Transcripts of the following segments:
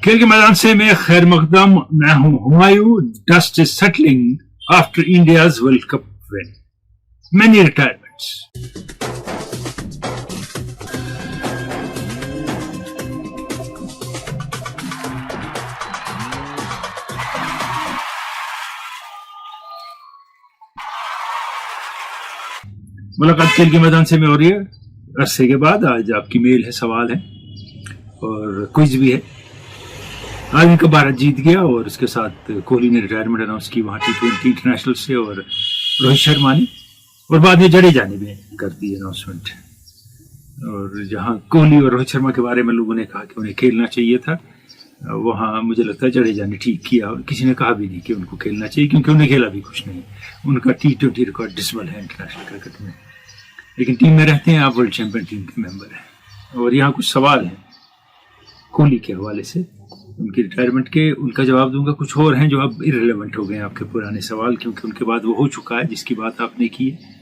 खेल के मैदान से मैं खैर मकदम, मैं हूं Humayun. Dust is settling after India's world cup win, many retirements. मुलाकात खेल के मैदान से में हो रही है अरसे के बाद। आज आपकी मेल है, सवाल है और क्विज भी है। आज इनका भारत जीत गया और उसके साथ कोहली ने रिटायरमेंट अनाउंस की वहाँ T20 इंटरनेशनल से, और रोहित शर्मा ने, और बाद में जडेजा ने भी कर दी अनाउंसमेंट। और जहाँ कोहली और रोहित शर्मा के बारे में लोगों ने कहा कि उन्हें खेलना चाहिए था, वहाँ मुझे लगता है जडेजा ने ठीक किया, और किसी ने कहा भी नहीं कि उनको खेलना चाहिए, क्योंकि उन्हें खेला भी कुछ नहीं। उनका T20 रिकॉर्ड डिसबल है इंटरनेशनल क्रिकेट में, लेकिन टीम में रहते हैं, आप वर्ल्ड चैंपियन टीम के मेंबर हैं। और यहाँ कुछ सवाल हैं कोहली के हवाले से, उनकी रिटायरमेंट के, उनका जवाब दूंगा। कुछ और हैं जो अब इररिलेवेंट हो गए हैं आपके पुराने सवाल, क्योंकि उनके बाद वो हो चुका है जिसकी बात आपने की है।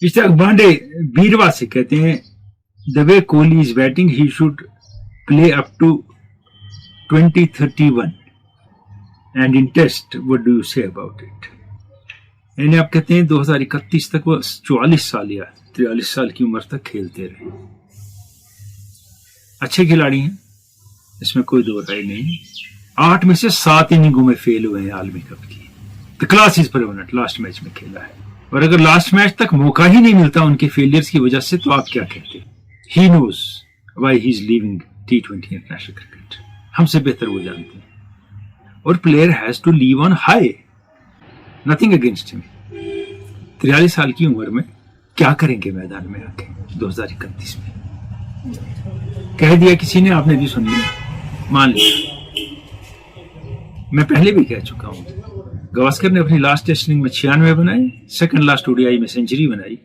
इश्तियाक बांडे बीरवा से कहते हैं, the way Kohli is batting he should play up to 2031 and in test what do you say about it. यानी आप कहते हैं 2031 तक वो 44 साल या 43 साल की उम्र तक खेलते रहे। अच्छे खिलाड़ी हैं, इसमें कोई दो राय नहीं। 8 में से 7 इनिंगों में फेल हुए हैं आलमी कप की। The class is permanent, last match में खेला है, और अगर लास्ट मैच तक मौका ही नहीं मिलता उनके फेलियर्स की वजह से, तो आप क्या कहते? He knows why he is leaving T20 international cricket. हमसे बेहतर वो जानते हैं। और player has to leave on high, nothing against him. 43 साल की उम्र में क्या करेंगे मैदान में आके 2031 में? कह दिया किसी ने, आपने भी सुन लिया, मान लिया। मैं पहले भी कह चुका हूं, गावस्कर ने अपनी लास्ट टेस्ट इनिंग में 96 बनाए, सेकंड लास्ट ODI में सेंचुरी बनाई।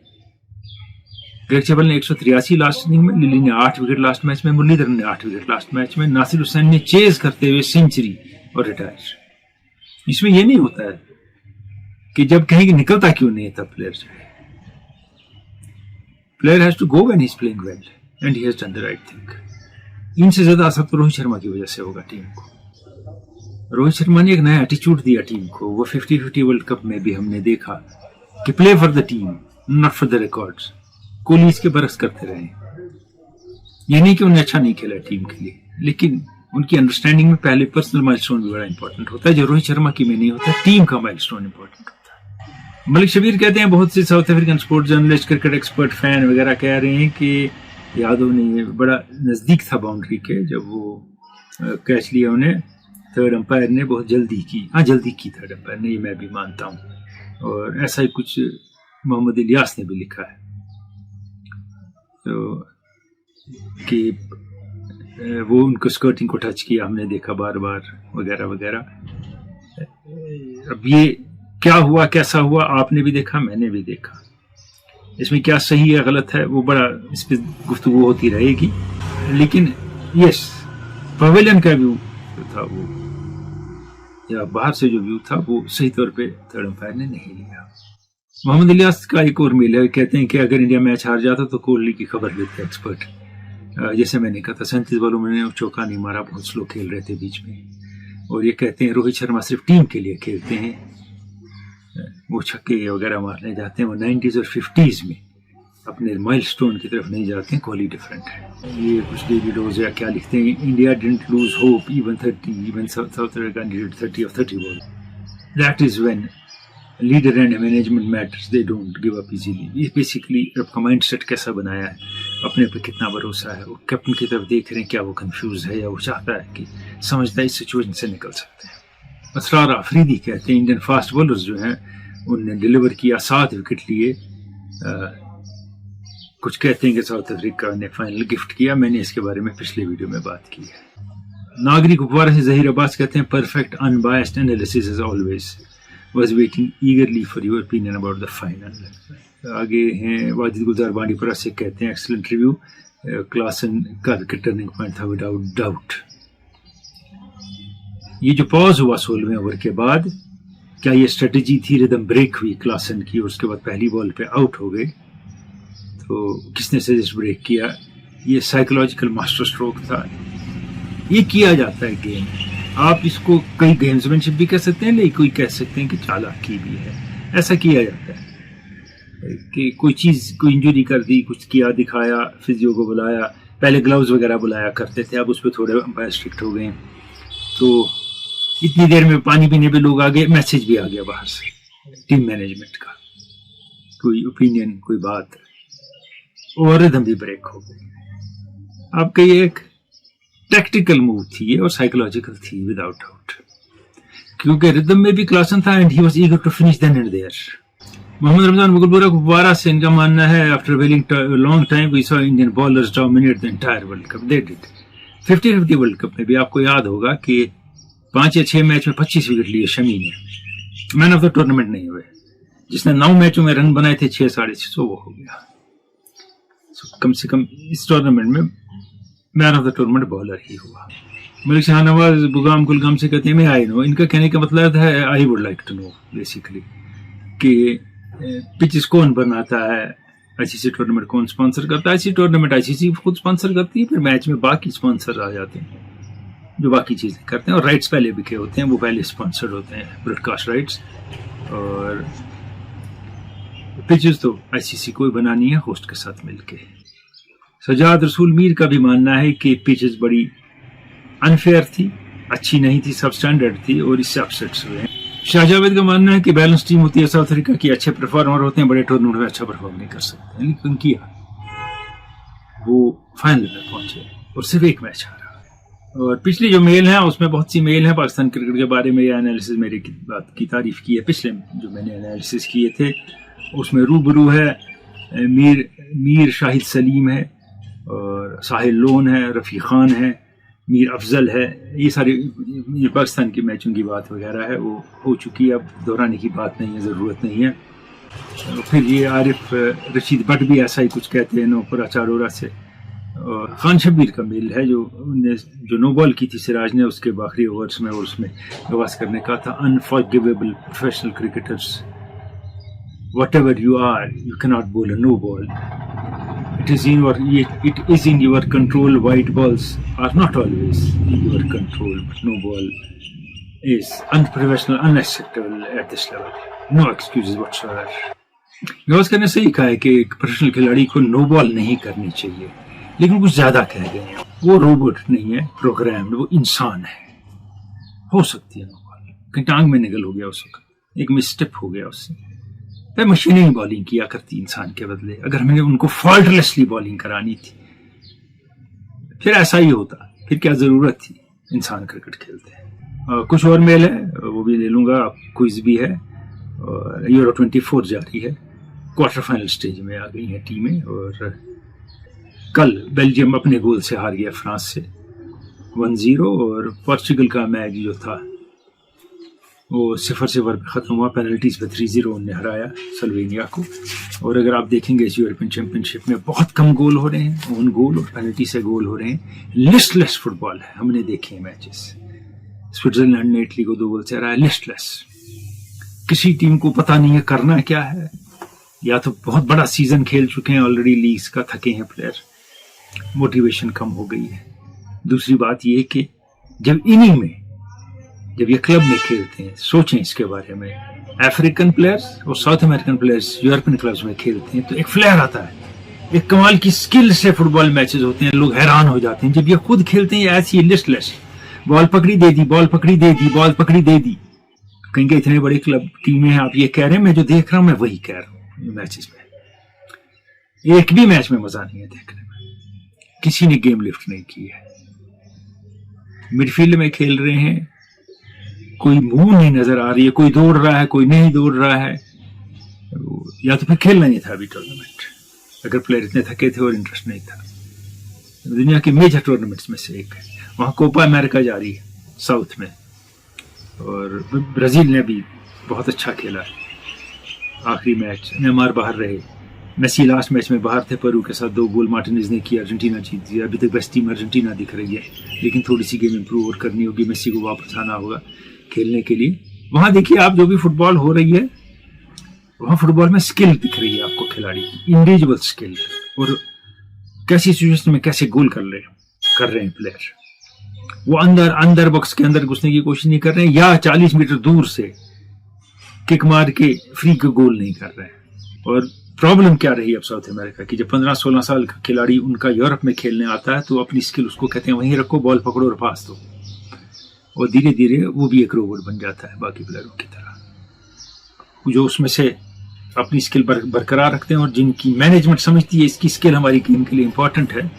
ग्रेग चैपल ने 183 लास्ट इनिंग में, लिली ने 8 विकेट लास्ट मैच में, मुरलीधरन ने 8 विकेट लास्ट मैच में, नासिर हुसैन ने चेज करते हुए सेंचुरी और रिटायर। इसमें यह नहीं होता है कि जब कहेंगे निकलता क्यों नहीं है तब प्लेयर जो है। Player has to go when he is playing well and he has done the right thing. इनसे ज्यादा असर तो रोहित शर्मा की वजह से होगा टीम को। रोहित शर्मा ने एक नया एटीट्यूड दिया टीम को। वो 50-50 वर्ल्ड कप में भी हमने देखा कि play for the team, not for the records. Kohli इसके बरस करते रहे। ये नहीं कि उन्हें अच्छा नहीं खेला टीम के लिए, लेकिन उनकी अंडरस्टैंडिंग में पहले पर्सनल माइलस्टोन भी बड़ा इंपॉर्टेंट होता है, जो रोहित शर्मा की में नहीं होता। टीम का माइलस्टोन इंपॉर्टेंट होता है। मलिक शबीर कहते हैं, बहुत से south African sports journalist, cricket expert, fan वगैरह कह रहे हैं कि यादव ने बड़ा नजदीक था बाउंड्री के जब वो कैच लिया उन्हें। थर्ड अंपायर ने बहुत जल्दी की, जल्दी की थर्ड अंपायर ने, ये मैं भी मानता हूँ। और ऐसा ही कुछ मोहम्मद इलियास ने भी लिखा है, तो कि वो उनको स्कर्टिंग को टच किया, हमने देखा बार बार वगैरह वगैरह। अब ये क्या हुआ, कैसा हुआ, आपने भी देखा, मैंने भी देखा। इसमें क्या सही है गलत है, वो बड़ा इस पर गुफ्तगू होती रहेगी। लेकिन यस, पवेलियन का व्यू था वो, या बाहर से जो व्यू था, वो सही तौर पे थर्ड अंपायर ने नहीं लिया। मोहम्मद इलियास का एक और मेल है, कहते हैं कि अगर इंडिया मैच हार जाता तो कोहली की खबर लेते एक्सपर्ट। जैसे मैंने कहा था, 37 बॉलों में चौका नहीं मारा, बहुत स्लो खेल रहे थे बीच में। और ये कहते हैं रोहित शर्मा सिर्फ टीम के लिए खेलते हैं, वो छक्के वगैरह मारने जाते हैं, वो 90s और 50s में अपने माइलस्टोन की तरफ नहीं जाते हैं। कोहली डिफरेंट है। ये कुछ डेविड ओज़िया क्या लिखते हैं, India didn't lose hope even south Africa did 30 of 30 ball. That is when leader and management matters, they don't give up easily. ये बेसिकली आपका माइंड सेट कैसा बनाया है, अपने पे कितना भरोसा है। वो कैप्टन की तरफ देख रहे हैं, क्या वो कंफ्यूज है या वो चाहता है कि समझता है इस सिचुएशन से निकल सकते हैं। असरार आफरीदी कहते हैं, इंडियन फास्ट बॉलर्स जो हैं उनने डिलीवर किया, 7 विकेट लिए। कुछ कहते हैं कि साउथ अफ्रीका ने फाइनल गिफ्ट किया, मैंने इसके बारे में पिछले वीडियो में बात की है। नागरिक उपवारा से जहीर अब्बास कहते हैं, perfect unbiased analysis as always, was waiting eagerly for your opinion about the final। आगे हैं वाजिद गुलजार बांडीपुरा से, कहते हैं एक्सलेंट रिव्यू, क्लासन का टर्निंग पॉइंट था विदाउट डाउट। ये जो पॉज हुआ 16वें ओवर के बाद, क्या ये स्ट्रेटेजी थी? रिदम ब्रेक हुई क्लासन की और उसके बाद पहली बॉल पे आउट हो गए, तो किसने सजेस्ट ब्रेक किया? ये साइकोलॉजिकल मास्टर स्ट्रोक था ये किया जाता है गेम। आप इसको कई गेम्समैनशिप भी कह सकते हैं, लेकिन कोई कह सकते हैं कि चालाकी भी है। ऐसा किया जाता है कि कोई चीज़, कोई इंजरी कर दी, कुछ किया दिखाया, फिजियो को बुलाया, पहले ग्लव्स वगैरह बुलाया करते थे, अब उस पर थोड़े अंपायर स्ट्रिक्ट हो गए, तो इतनी देर में पानी पीने पे लोग आ गए, मैसेज भी आ गया बाहर से टीम मैनेजमेंट का, कोई ओपिनियन, कोई बात, और रिदम भी ब्रेक हो गई। आपका ये एक टैक्टिकल मूव थी ये, और साइकोलॉजिकल थी विदाउट डाउट, क्योंकि रिदम में भी क्लासन था and he was eager to finish then and there. Mohammad Ramzan Mughalpura को दोबारा से इनका मानना है, after waiting long time we saw Indian bowlers dominate the entire World Cup, they did. 50-50 World Cup में भी आपको याद होगा कि 5 या 6 मैच में 25 विकेट लिए शमी ने, मैन ऑफ द टूर्नामेंट नहीं हुए। जिसने 9 मैचों में रन बनाए थे 600-650 वो हो गया। कम से कम इस टूर्नामेंट में man of the tournament bowler ही हुआ। मलिक शाहनवाज बुगाम कुलगाम से कहते हैं आई नो, इनका कहने का मतलब है I would like to know basically कि पिचेस कौन बनाता है, आईसीसी टूर्नामेंट कौन स्पॉन्सर करता है। आईसीसी टूर्नामेंट आईसीसी खुद स्पॉन्सर करती है, फिर मैच में बाकी स्पॉन्सर आ जाते हैं जो बाकी चीज़ें करते हैं, और राइट्स पहले बिके होते हैं, वो पहले स्पॉन्सर्ड होते हैं, ब्रॉडकास्ट राइट्स। और पिचेस तो आईसीसी को बनानी है होस्ट के साथ मिलके। सजाद रसूल मीर का भी मानना है कि पिचेस बड़ी अनफेयर थी, अच्छी नहीं थी, सब स्टैंडर्ड थी, और इससे अपसेट्स हुए हैं। शाहजावेद का मानना है कि बैलेंस टीम होती है साउथ अफ्रीका की, अच्छे परफॉर्मर होते हैं, बड़े टूर्नामेंट में अच्छा परफॉर्म नहीं कर सकते, लेकिन किया, वो फाइनल में पहुंचे और सिर्फ एक मैच हारा। और पिछली जो मेल है उसमें बहुत सी मेल है पाकिस्तान क्रिकेट के बारे में, या एनालिसिस मेरी बात की तारीफ की है, पिछले जो मैंने एनालिसिस किए थे उसमें रूबरू है मीर शाहिद सलीम है, और साहिल लोन है, रफ़ी खान है, मीर अफजल है, ये सारे ये पाकिस्तान के मैचों की बात वगैरह है, वो हो चुकी है, अब दोहराने की बात नहीं है, ज़रूरत नहीं है। फिर ये आरिफ रशीद भट्ट भी ऐसा ही कुछ कहते हैं नौपुरा चारोरा से। और खान शब्बीर का मेल है जो नो बॉल की थी सिराज ने उसके आखिरी ओवर्स में, और उसमें गवास्कर ने कहा था unforgivable professional cricketers, whatever you are, you cannot bowl a no ball. It is in your control. White balls are not always in your control, but no ball is unprofessional, unacceptable at this level. No excuses whatsoever. Gavaskar ने सही कहा है कि एक professional खिलाड़ी को no ball नहीं करनी चाहिए, लेकिन कुछ ज्यादा कह गए हैं। वो रोबोट नहीं है प्रोग्राम्ड, वो इंसान है। हो सकती है नो बॉल, कहीं टांग में निगल हो गया उस वक्त, एक मिसस्टेप हो गया उससे, मशीनिंग बॉलिंग किया करती इंसान के बदले। अगर मैंने उनको फॉल्टलेसली बॉलिंग करानी थी फिर ऐसा ही होता, फिर क्या जरूरत थी, इंसान क्रिकेट खेलते हैं। कुछ और मेल है वो भी ले लूंगा, क्विज भी है, और यूरो 24 जारी है, क्वार्टर फाइनल स्टेज में आ गई हैं टीमें। और कल बेल्जियम अपने गोल से हार गया फ्रांस से 1-0, और पोर्चुगल का मैच जो था वो 0-0 पे ख़त्म हुआ, पेनल्टीज पे 3-0 उन्होंने हराया स्लोवेनिया को। और अगर आप देखेंगे इस यूरोपियन चैंपियनशिप में बहुत कम गोल हो रहे हैं, ओन गोल और पेनल्टी से गोल हो रहे हैं। लिस्टलेस फुटबॉल है, हमने देखे हैं मैचेस। स्विट्जरलैंड ने इटली को 2 गोल से हराया, लिस्टलेस। किसी टीम को पता नहीं है करना क्या है, या तो बहुत बड़ा सीजन खेल चुके हैं ऑलरेडी लीग्स का, थके हैं प्लेयर, मोटिवेशन कम हो गई है। दूसरी बात यह कि जब ये क्लब में खेलते हैं, सोचें इसके बारे में, अफ्रीकन प्लेयर्स और south American players European clubs में खेलते हैं तो एक फ्लेयर आता है, एक कमाल की स्किल से फुटबॉल मैचेस होते हैं, लोग हैरान हो जाते हैं। जब ये खुद खेलते हैं ऐसी लिस्टलेस, बॉल पकड़ी दे दी, बॉल पकड़ी दे दी, बॉल पकड़ी दे दी, कहेंगे इतने बड़े क्लब टीमें हैं, आप ये कह रहे हैं, मैं जो देख रहा हूं मैं वही कह रहा हूँ। मैचेस में एक भी मैच में मजा नहीं है देखने में, किसी ने गेम लिफ्ट नहीं की है। मिडफील्ड में खेल रहे हैं, कोई मूव नहीं नजर आ रही है, कोई दौड़ रहा है, कोई नहीं दौड़ रहा है, या तो फिर खेलना नहीं था अभी टूर्नामेंट, अगर प्लेयर इतने थके थे और इंटरेस्ट नहीं था। दुनिया के मेजर टूर्नामेंट्स में से एक है। वहाँ कोपा अमेरिका जारी है साउथ में, और ब्राजील ने भी बहुत अच्छा खेला है। आखिरी मैच नेमार बाहर रहे, मेसी लास्ट मैच में बाहर थे पेरू के साथ, 2 गोल मार्टिनेज ने किया, अर्जेंटीना जीत गई। अभी तक बेस्ट टीम अर्जेंटीना दिख रही है, लेकिन थोड़ी सी गेम इंप्रूव और करनी होगी, मेसी को वापस आना होगा खेलने के लिए। वहां देखिए आप, जो भी फुटबॉल हो रही है वहां फुटबॉल में स्किल दिख रही है आपको, खिलाड़ी की इंडिविजुअल स्किल, और कैसी सिचुएशन में कैसे गोल कर रहे हैं प्लेयर। वो अंदर बॉक्स के अंदर घुसने की कोशिश नहीं कर रहे हैं, या 40 मीटर दूर से किक मार के फ्री को गोल नहीं कर रहे हैं। और प्रॉब्लम क्या रही अब साउथ अमेरिका की, जब 15-16 साल का खिलाड़ी उनका यूरोप में खेलने आता है तो अपनी स्किल उसको कहते हैं वहीं रखो, बॉल पकड़ो और पास दो, और धीरे धीरे वो भी एक रोबोट बन जाता है बाकी प्लेयरों की तरह, जो उसमें से अपनी स्किल बरकरार रखते हैं और जिनकी मैनेजमेंट समझती है इसकी स्किल हमारी गेम के लिए इंपॉर्टेंट है,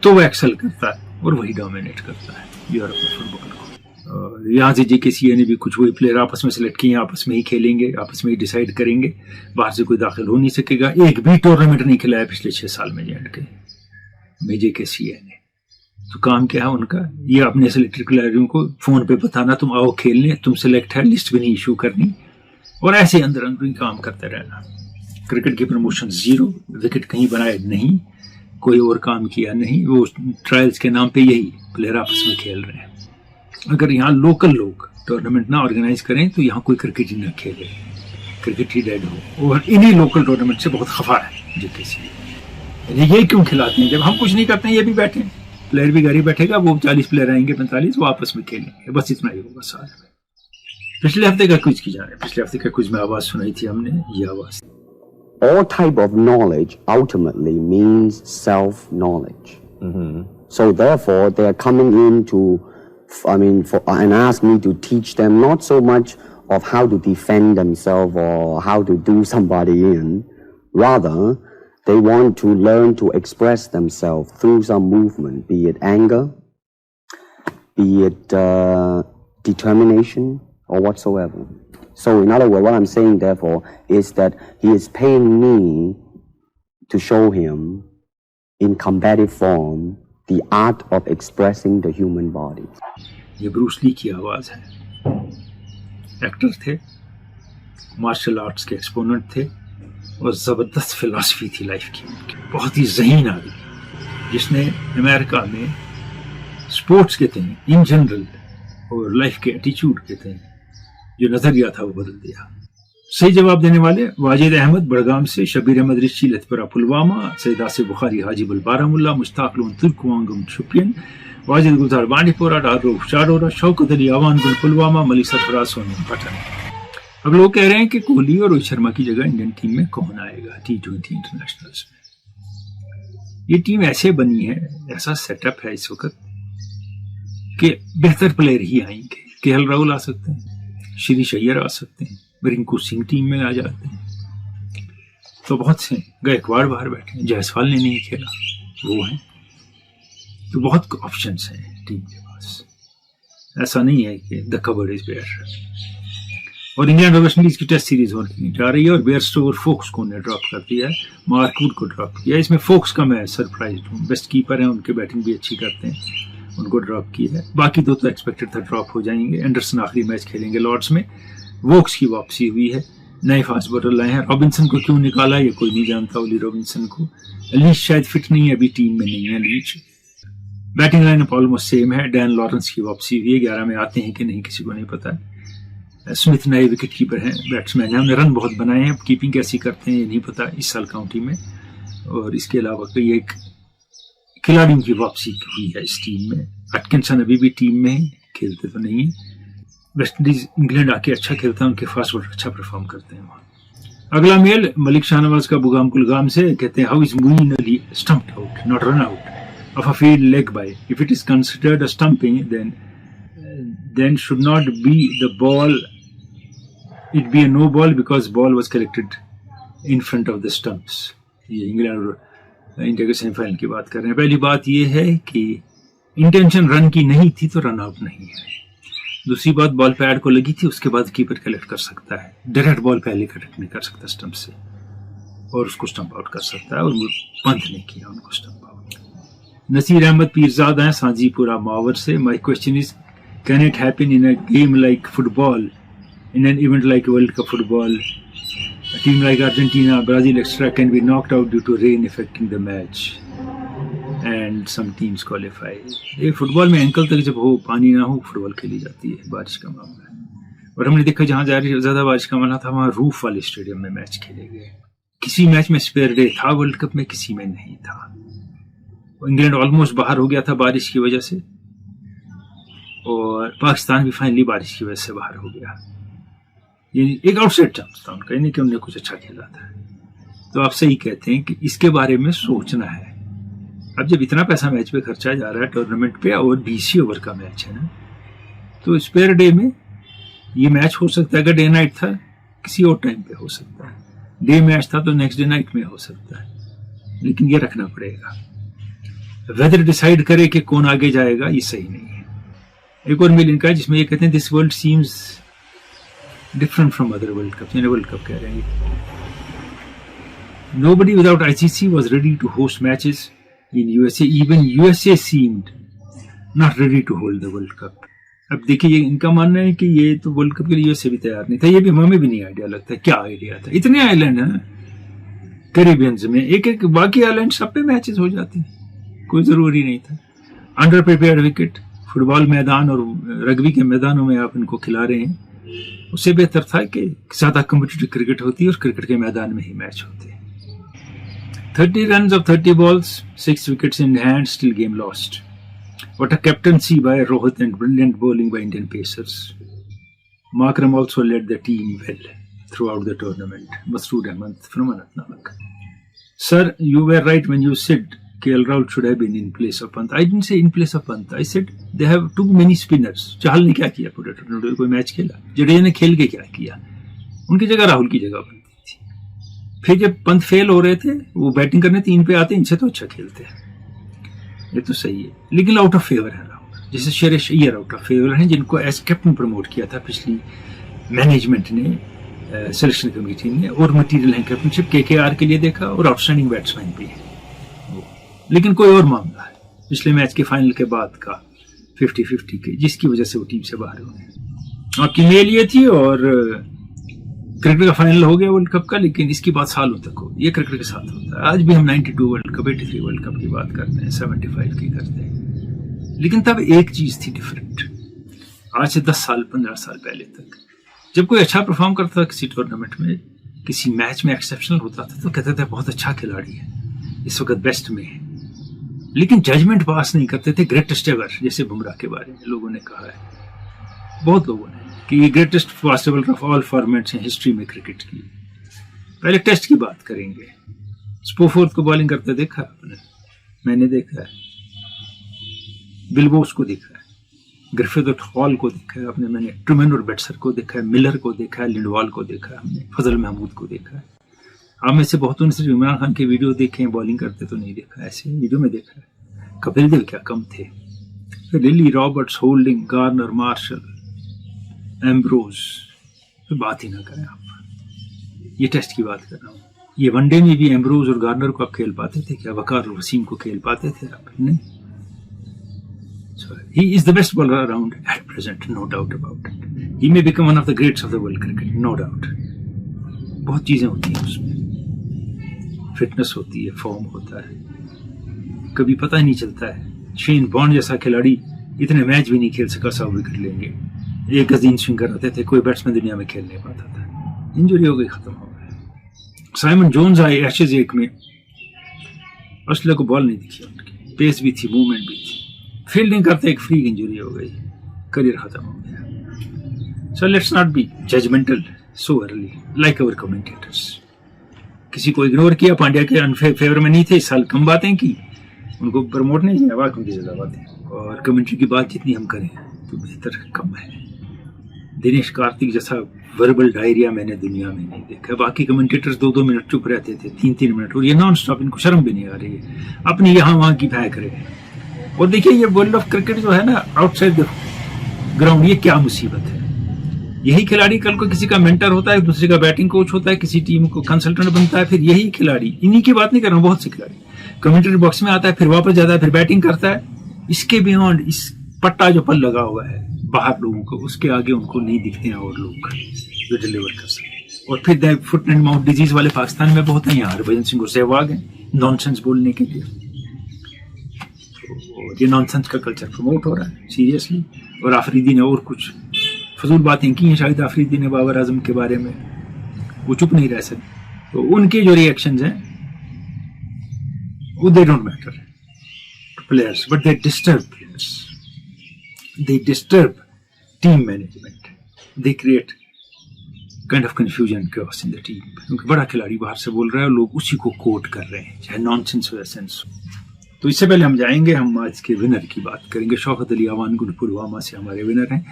तो वो एक्सेल करता है और वही डोमिनेट करता है यूरोप में फुटबॉल को। यहाँ से JKCA ने भी कुछ वही प्लेयर आपस में सेलेक्ट किए, आपस में ही खेलेंगे, आपस में ही डिसाइड करेंगे, बाहर से कोई दाखिल हो नहीं सकेगा। एक भी टूर्नामेंट नहीं खिलाया पिछले 6 साल में JKCA ने। तो काम क्या है उनका, ये अपने सेलेक्टेड खिलाड़ियों को फोन पे बताना तुम आओ खेलने, तुम सेलेक्ट है, लिस्ट भी नहीं इशू करनी, और ऐसे अंदर अंदर काम करते रहना। क्रिकेट की प्रमोशन 0, विकेट कहीं बनाए नहीं, कोई और काम किया नहीं, वो ट्रायल्स के नाम पे यही प्लेयर आपस में खेल रहे हैं। अगर यहाँ लोकल लोग टूर्नामेंट ना ऑर्गेनाइज करें तो यहाँ कोई क्रिकेट ही ना खेले, क्रिकेट ही डेड हो। और इन्हीं लोकल टूर्नामेंट से बहुत खफा है JKCA। ये क्यों खिलाते हैं, जब हम कुछ नहीं करते हैं ये भी बैठे, प्लेयर भी घर ही बैठेगा, वो 40 प्लेयर आएंगे 45, वो आपस में खेलेंगे, बस इतना ही होगा साल में। पिछले हफ्ते का क्विज की जाने, पिछले हफ्ते का क्विज में आवाज सुनाई थी हमने, ये आवाज। All type of knowledge ultimately means self-knowledge. So therefore, they are coming in to, and ask me to teach them not so much of how to defend themselves or how to do somebody in. Rather, they want to learn to express themselves through some movement, be it anger, be it determination, or whatsoever. So in other words, what I'm saying therefore is that he is paying me to show him in combative form the art of expressing the human body. ये Bruce Lee की आवाज है। Actor थे, martial arts के exponent थे, और जबरदस्त philosophy थी लाइफ की उनकी, बहुत ही ज़हीन आदमी, जिसने अमेरिका में स्पोर्ट्स के थे इन जनरल और लाइफ के एटीट्यूड के थे जो नजरिया था वो बदल दिया। सही जवाब देने वाले वाजिद अहमद बड़गाम से, शबीर अहमद रिशी लतपरा पुलवामा, सैयद आसिफ बुखारी हाजीबुल बारामुल्ला, मुश्ताक लोन तुर्कवांगम शुपियन, वाजिद गुलजार बांडीपोरा, डारूफ शाडोरा, शौकत अली अवान गुल पुलवामा, मलिक सरफराज सोनिया पटन। अब लोग कह रहे हैं कि कोहली और रोहित शर्मा की जगह इंडियन टीम में कौन आएगा T20 इंटरनेशनल्स में। ये टीम ऐसे बनी है, ऐसा सेटअप है इस वक्त कि बेहतर प्लेयर ही आएंगे। KL राहुल आ सकते हैं, श्रीश अय्यर आ सकते हैं, रिंकू सिंह टीम में आ जाते हैं, तो बहुत से गायकवाड़ बाहर बैठे हैं, जायसवाल ने नहीं खेला, वो है, तो बहुत ऑप्शंस हैं टीम के पास। ऐसा नहीं है कि द कबर्ड इज बेयर। और इंग्लैंड और वेस्ट इंडीज की टेस्ट सीरीज होने जा रही है, और बेयरस्टो और फोक्स को उन्हें ड्रॉप कर दिया है, मार्क वुड को ड्रॉप किया। इसमें फोक्स का मैं सरप्राइज हूँ, बेस्ट कीपर है, उनके बैटिंग भी अच्छी करते हैं, उनको ड्रॉप किया है। बाकी दो तो एक्सपेक्टेड था ड्रॉप हो जाएंगे। एंडरसन आखिरी मैच खेलेंगे लॉर्ड्स में, वोक्स की वापसी हुई है, नए फास्ट बॉलर लाए हैं। रॉबिन्सन को क्यों निकाला ये कोई नहीं जानता, ओली रॉबिन्सन को। लीच शायद फिट नहीं है, अभी टीम में नहीं है Leach. Batting lineup almost same है, डैन लॉरेंस की वापसी हुई है, 11 में आते हैं कि नहीं किसी को नहीं पता है। स्मिथ नए विकेट कीपर हैं, बैट्समैन हैं, उन्होंने रन बहुत बनाए हैं, कीपिंग कैसी करते हैं ये नहीं पता इस साल काउंटी में। और इसके अलावा कई एक खिलाड़ियों की वापसी हुई है इस टीम में। एटकिंसन अभी भी टीम में है, खेलते तो नहीं है। वेस्ट इंडीज इंग्लैंड आके अच्छा खेलता है, उनके फास्ट बॉलर अच्छा परफॉर्म करते हैं वहाँ। अगला मेल मलिक शाहनवाज का बुगाम कुलगाम से, कहते हैं how is Moeen Ali stumped out not run out of a field leg by? If it is considered a stumping, then should not be the ball, it be a no ball because ball was collected in front of the stumps. ये England और India के semifinal की बात कर रहे हैं। पहली बात ये है कि इंटेंशन रन की नहीं थी तो रन आउट नहीं है। दूसरी बात, बॉल पैड को लगी थी, उसके बाद कीपर कलेक्ट कर सकता है, डायरेक्ट बॉल पहले कलेक्ट नहीं कर सकता स्टंप से, और उसको स्टंप आउट कर सकता है, और वो पंत ने किया उनको स्टंप आउट। नसीर अहमद पीरजादा हैं सांजीपुरा मावर से। My question is, can it happen in a game like football, in an event like world cup football, a team like Argentina, Brazil, etc. can be knocked out due to rain affecting the match and some teams qualify? ये football में ankle तक जब हो, पानी ना हो, football खेली जाती है, बारिश का मामला है। और हमने देखा जहाँ ज्यादा बारिश का मामला था वहाँ रूफ वाले स्टेडियम में मैच खेले गए। किसी मैच में स्पेयर डे था वर्ल्ड कप में, किसी में नहीं था। इंग्लैंड ऑलमोस्ट बाहर हो गया था बारिश की वजह से, और पाकिस्तान भी फाइनली बारिश की वजह से बाहर हो गया। ये एक आउटसाइड चांस था उनका, नहीं कि उन्होंने कुछ अच्छा खेला था। तो आप सही कहते हैं कि इसके बारे में सोचना है। अब जब इतना पैसा मैच पे खर्चा जा रहा है टूर्नामेंट पे और 20 ओवर का मैच है ना, तो स्पेयर डे में ये मैच हो सकता है। अगर डे नाइट था किसी और टाइम पे हो सकता है, डे मैच था तो नेक्स्ट डे नाइट में हो सकता है, लेकिन ये रखना पड़ेगा। वेदर डिसाइड करे कि कौन आगे जाएगा, ये सही नहीं है। एक और मिल इनका है जिसमें ये कहते हैं this world seems different from other world cup. World cup कह रहे हैं nobody without ICC was ready to host matches in USA. Even USA seemed not ready to hold the World Cup. अब देखिए इनका मानना है कि ये तो वर्ल्ड कप के लिए यूएसए भी तैयार नहीं था। ये भी हमें भी नहीं आइडिया लगता क्या आइडिया था। इतने आइलैंड है कैरिबियंस में, एक एक बाकी आइलैंड सब पे मैचेस हो जाते हैं, कोई जरूरी नहीं था। अंडर प्रिपेयर्ड विकेट, फुटबॉल मैदान और रग्बी के मैदानों में आप इनको खिला रहे हैं, उससे बेहतर था कि ज्यादा कम्पिटिटिव क्रिकेट होती है और क्रिकेट के मैदान में ही मैच होते हैं। 30 runs of 30 balls, 6 wickets in hand, still game lost. What a captaincy by Rohit and brilliant bowling by Indian pacers. Makram also led the team well throughout the tournament. Masroor Ahmed from Anantnag. Sir, you were right when you said KL Rahul should have been in place of Pant. I didn't say in place of Pant. I said they have too many spinners. चहल ने क्या किया पूरे tournament? कोई match खेला? जडेजा ने खेल के क्या किया? उनकी जगह राहुल की जगह बनती थी। फिर जब पंत फेल हो रहे थे, वो बैटिंग करने 3 पे आते, इनसे तो अच्छा खेलते हैं, ये तो सही है, लेकिन आउट ऑफ फेवर है राहुल। जैसे शेरेश अय्यर आउट ऑफ फेवर हैं, जिनको एज कैप्टन प्रमोट किया था पिछली मैनेजमेंट ने, सिलेक्शन कमेटी ने, और मटीरियल है कैप्टनशिप केकेआर के लिए देखा और आउटस्टैंडिंग बैट्समैन भी है। लेकिन कोई और मामला है पिछले मैच के फाइनल के बाद का 50-50 के, जिसकी वजह से वो टीम से बाहर हो गए। आपकी मेल ये थी, और क्रिकेट का फाइनल हो गया वर्ल्ड कप का, लेकिन इसकी बात सालों तक हो। ये क्रिकेट के साथ होता है। आज भी हम 92 वर्ल्ड कप, 83 वर्ल्ड कप की बात करते हैं, 75 की करते हैं, लेकिन तब एक चीज थी डिफरेंट। आज से 10 साल 15 साल पहले तक जब कोई अच्छा परफॉर्म करता था किसी टूर्नामेंट में, किसी मैच में एक्सेप्शनल होता था, तो कहते थे बहुत अच्छा खिलाड़ी है, इस वक्त बेस्ट में है। लेकिन जजमेंट पास नहीं करते थे ग्रेटेस्ट एवर, जैसे बुमराह के बारे में लोगों ने कहा है, बहुत लोगों ने, कि ये greatest fast bowler of all formats हैं हिस्ट्री में क्रिकेट की। पहले टेस्ट की बात करेंगे। स्पोफोर्थ को बॉलिंग करते देखा आपने? मैंने देखा है। बिलबोस को देखा है, ग्रिफिथ और हॉल को देखा है आपने, मैंने ट्रुमैन और बेट्सर को देखा है, मिलर को देखा है, लिंडवाल को देखा है हमने, फजल महमूद को देखा है। आप में से बहुतों ने सिर्फ इमरान खान के वीडियो देखे हैं, बॉलिंग करते तो नहीं देखा, ऐसे वीडियो में देखा है। कपिल देव क्या कम थे? Lillee, Roberts, Holding, Garner, Marshall, Ambrose, तो बात ही ना करें आप। ये टेस्ट की बात कर रहा हूँ। ये वनडे में भी एम्ब्रोज और गार्नर को आप खेल पाते थे क्या? वकार और वसीम को खेल पाते थे आप? नहीं। So he is the best bowler around at present, no doubt about it. He may become one of the greats of the world cricket, no doubt. बहुत चीजें होती हैं उसमें, फिटनेस होती है, फॉर्म होता है, कभी पता ही नहीं चलता है। शेन बॉन्ड जैसा खिलाड़ी इतने मैच भी नहीं खेल सका, 100 विकेट लेंगे। एक गजीन स्विंगर रहते थे, कोई बैट्समैन दुनिया में खेल नहीं पाता था, इंजरी हो गई, खत्म हो गया। साइमन जोन्स आए एशेज 1 में, ऑस्ट्रेलिया को बॉल नहीं दिखी उनकी, पेस भी थी, मूवमेंट भी थी, फील्डिंग करते एक फ्रीक इंजरी हो गई, करियर खत्म हो गया। So let's not be judgemental so early like our commentators. किसी को इग्नोर किया, पांड्या के अनफेवर में नहीं थे, इस साल कम बातें की, उनको प्रमोट नहीं किया, बाकी की ज्यादा बातें, और कमेंट्री की बात जितनी हम करें तो बेहतर कम है। दिनेश कार्तिक जैसा वर्बल डायरिया मैंने दुनिया में नहीं देखा। बाकी कमेंटेटर्स 2-2 मिनट चुप रहते थे, 3-3 मिनट, और ये नॉन स्टॉप, इनको शर्म भी नहीं आ रही है, अपनी यहाँ वहां की फेंक रहे हैं। और देखिए ये वर्ल्ड ऑफ क्रिकेट जो है ना, आउटसाइड द ग्राउंड, ये क्या मुसीबत है। यही खिलाड़ी कल को किसी का मेंटर होता है, दूसरे का बैटिंग कोच होता है, किसी टीम को कंसल्टेंट बनता है, फिर यही खिलाड़ी, इन्हीं की बात नहीं कर रहा हूँ, बहुत से खिलाड़ी कमेंट्री बॉक्स में आता है, फिर वापस जाता है, फिर बैटिंग करता है। इसके बियॉन्ड इस पट्टा जो पल लगा हुआ है बाहर लोगों को, उसके आगे उनको नहीं दिखते हैं और लोग जो डिलीवर कर सकते। और फिर फुट एंड माउथ डिजीज वाले पाकिस्तान में बहुत हैं, यहाँ हरभजन सिंह और सहवाग हैं नॉनसेंस बोलने के लिए। तो ये नॉनसेंस का कल्चर प्रमोट हो रहा है सीरियसली। और आफरीदी ने और कुछ फजूल बातें की हैं शायद आफरीदी ने बाबर आजम के बारे में, वो चुप नहीं रह सकते। तो उनके जो रिएक्शंस हैं वो they don't matter two players, but they disturb players. they disturb team management, they create kind of confusion chaos in the team. क्योंकि बड़ा खिलाड़ी बाहर से बोल रहा है और लोग उसी को कोट कर रहे हैं, चाहे नॉनसेंस हो या सेंस हो। तो इससे पहले हम जाएंगे, हम आज के विनर की बात करेंगे। शौकत अली अवान गुल पुलवामा से हमारे विनर हैं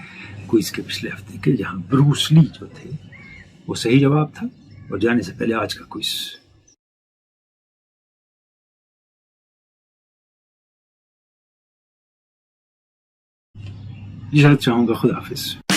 क्विज के पिछले हफ्ते के, जहां ब्रूस ली जो थे वो सही जवाब था। और जाने से पहले आज का क्विज। इजाजत चाहूंगा, खुदा हाफिज।